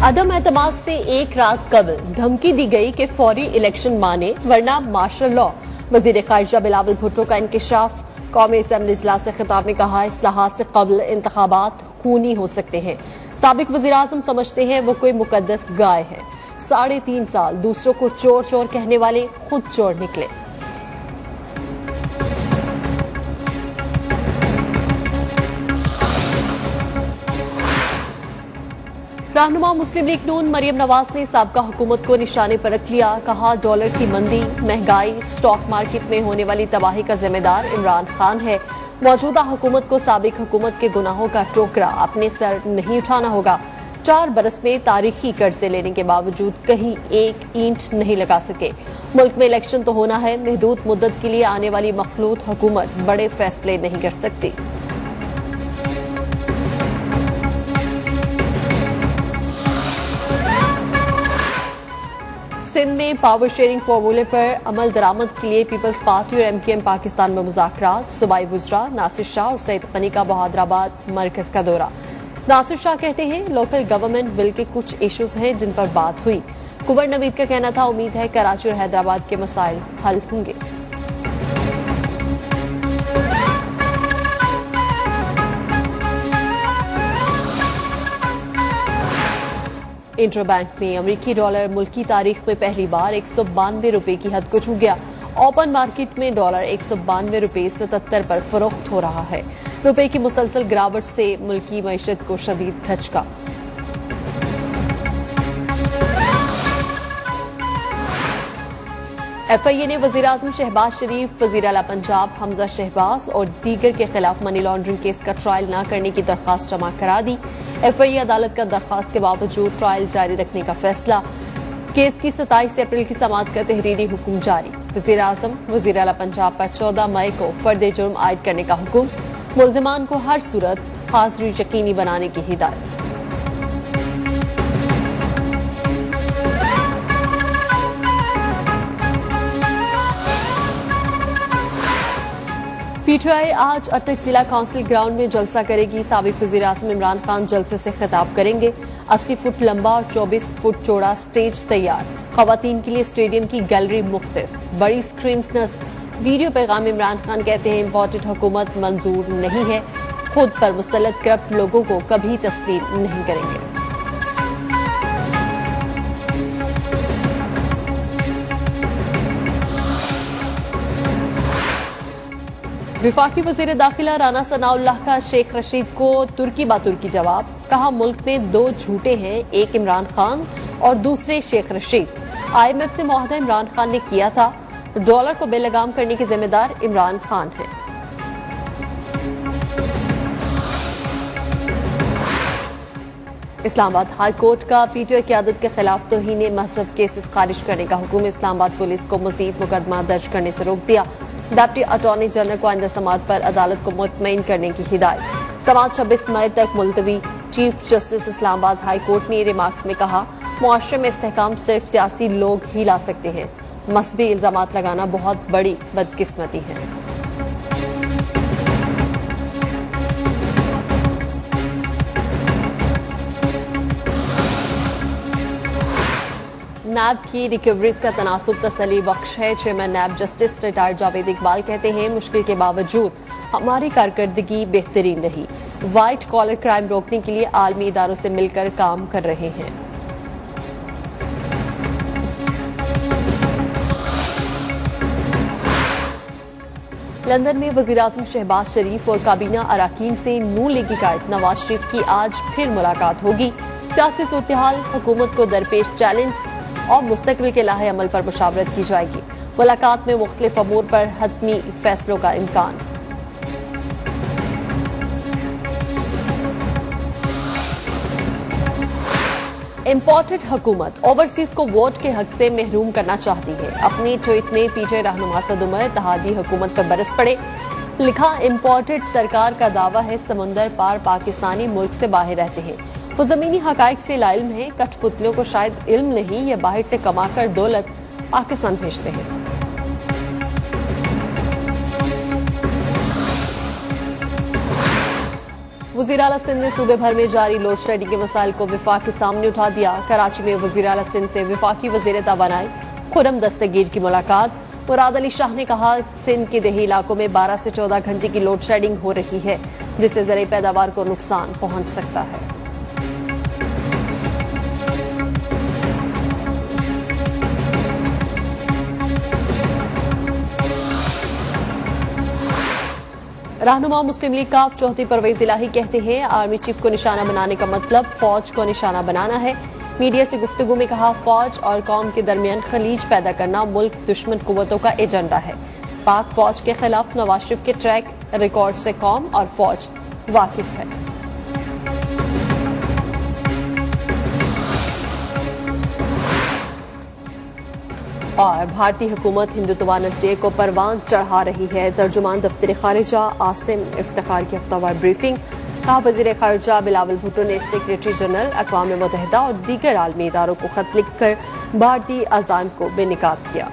अदम एतमाद से एक रात कबल धमकी दी गई कि फौरी इलेक्शन माने वरना मार्शल लॉ। वजीर खारिजा बिलावल भुट्टो का इंकशाफ। कौमी असेंबली इजलास से खिताब में कहा, इस्लाहात से कबल इंतखाबात खूनी हो सकते हैं। साबिक वजीर आजम समझते हैं वो कोई मुकद्दस गाय है। 3.5 साल दूसरों को चोर चोर कहने वाले खुद चोर निकले। रहनुमा मुस्लिम लीग नून मरियम नवाज ने साबका हुकूमत को निशाने पर रख लिया। कहा, डॉलर की मंदी, महंगाई, स्टॉक मार्केट में होने वाली तबाही का जिम्मेदार इमरान खान है। मौजूदा हुकूमत को साबिक हुकूमत के गुनाहों का टोकरा अपने सर नहीं उठाना होगा। 4 बरस में तारीखी कर्जे लेने के बावजूद कहीं एक ईंट नहीं लगा सके। मुल्क में इलेक्शन तो होना है, महदूद मुद्दत के लिए आने वाली मखलूत हुकूमत बड़े फैसले नहीं कर सकती। सिंध में पावर शेयरिंग फार्मूले पर अमल दरामद के लिए पीपल्स पार्टी और MKM पाकिस्तान में मुज़ाकरात। सूबाई वुज़रा नासिर शाह और सईद गनी का बहादराबाद मरकज का दौरा। नासिर शाह कहते हैं, लोकल गवर्नमेंट बिल के कुछ इश्यूज हैं जिन पर बात हुई। कुंवर नवीद का कहना था, उम्मीद है कराची और हैदराबाद के मसाइल हल होंगे। इंटर बैंक में अमरीकी डॉलर मुल्की तारीख में पहली बार 192 रुपए की हद को छू गया। ओपन मार्केट में डॉलर 192 रुपए 77 पर फरोख्त हो रहा है। रुपए की मुसलसल गिरावट से मुल्की मईशत को शदीद धचका। FIA ने वजीर आजम शहबाज शरीफ, वजीर आला पंजाब हमजा शहबाज और दीगर के खिलाफ मनी लॉन्ड्रिंग केस का ट्रायल न करने की दरख्वास्त जमा करा दी। FIA अदालत का दरख्वास्त के बावजूद ट्रायल जारी रखने का फैसला। केस की 27 अप्रैल की समाअत का तहरीरी हुक्म जारी। वजीर आजम, वजीर आला पंजाब पर 14 मई को फर्द जुर्म आयद करने का हुक्म। मुल्जिमान को हर सूरत हाजिरी यकीनी बनाने की हिदायत। PTI आज अटक जिला काउंसिल ग्राउंड में जलसा करेगी। साबिक वजीर आजम इमरान खान जलसे से खिताब करेंगे। 80 फुट लंबा और 24 फुट चौड़ा स्टेज तैयार। खवातीन के लिए स्टेडियम की गैलरी मुख्तस, बड़ी स्क्रीन नस्ब। वीडियो पैगाम इमरान खान कहते हैं, इम्पोर्टेड हुकूमत मंजूर नहीं है, खुद पर मुसल्लत करप्ट लोगों को कभी तस्लीम नहीं करेंगे। विफाकी वजीर दाखिला राना सनाउल्लाह का शेख रशीद को तुर्की बातुर्की जवाब। कहा, मुल्क में 2 झूठे हैं, एक इमरान खान और दूसरे शेख रशीद। IMF से मुआहदा इमरान खान ने किया था, डॉलर को बेलगाम करने की जिम्मेदार इमरान खान है। इस्लामाबाद हाई कोर्ट का PTI क़यादत के खिलाफ तौहीन मज़हब केसेस खारिज करने का हुक्म। इस्लामाबाद पुलिस को मजीद मुकदमा दर्ज करने से रोक दिया। डिप्टी अटॉर्नी जनरल को आइंदा समाअत पर अदालत को मुतमईन करने की हिदायत। समाअत 26 मई तक मुलतवी। Chief justice Islamabad high court ने रिमार्क्स में कहा, मुआशरे में इस्तेहकाम सिर्फ सियासी लोग ही ला सकते हैं, मसबी इल्जामात लगाना बहुत बड़ी बदकिस्मती है। नैब की रिकवरीज का तनासुब तसल्ली बख्श है। चेयरमैन नैब जस्टिस रिटायर्ड जावेद इकबाल कहते हैं, मुश्किल के बावजूद हमारी कारकर्दगी बेहतरीन रही। वाइट कॉलर क्राइम रोकने के लिए आलमी इदारों से मिलकर काम कर रहे हैं। लंदन में वजीर आजम शहबाज शरीफ और काबीना अराकीन से नून लीगी कायद नवाज शरीफ की आज फिर मुलाकात होगी। सियासी सूरत हाल, हुकूमत को दरपेश चैलेंज और मुस्तकबिल के लाहे अमल पर मुशावरत की जाएगी। मुलाकात में मुख्तलिफ अमूर पर हतमी फैसलों का इम्कान। इम्पोर्टेड हुकूमत ओवरसीज को वोट के हक से महरूम करना चाहती है। अपनी ट्वीट में PTI रहनुमा सद उमर इत्तेहादी हुकूमत पर बरस पड़े। लिखा, इम्पोर्टेड सरकार का दावा है समुंदर पार पाकिस्तानी मुल्क से बाहर रहते हैं, वो जमीनी हकाइक से लाइल्म है, कठपुतलियों को शायद इल्म नहीं, ये बाहर से कमाकर दौलत पाकिस्तान भेजते हैं। वज़ीर आला सिंध ने सूबे भर में जारी लोड शेडिंग के मसाइल को विफाक के सामने उठा दिया। कराची में वज़ीर आला सिंध से विफाकी वज़ीर तवानाई खुर्रम दस्तगीर की मुलाकात। मुराद अली शाह ने कहा, सिंध के देही इलाकों में 12 से 14 घंटे की लोड शेडिंग हो रही है, जिससे ज़राई पैदावार को नुकसान पहुंच सकता है। रहनुमा मुस्लिम लीग काफ चौधरी परवेज इलाही कहते हैं, आर्मी चीफ को निशाना बनाने का मतलब फौज को निशाना बनाना है। मीडिया से गुफ्तगू में कहा, फौज और कौम के दरमियान खलीज पैदा करना मुल्क दुश्मन कुव्वतों का एजेंडा है। पाक फौज के खिलाफ नवाज शरीफ के ट्रैक रिकॉर्ड से कौम और फौज वाकिफ है। और भारतीय हुकूमत हिंदुत्व नजरिए को परवान चढ़ा रही है। तर्जुमान दफ्तर खारिजा आसिम इफ्तिखार की हफ्तावार ब्रीफिंग। कहा, वजीर खारिजा बिलावल भुट्टो ने सेक्रेटरी जनरल अक़वाम मुत्तहिदा और दीगर आलमी इदारों को खत लिखकर भारतीय अज़ाम को बेनकाब किया।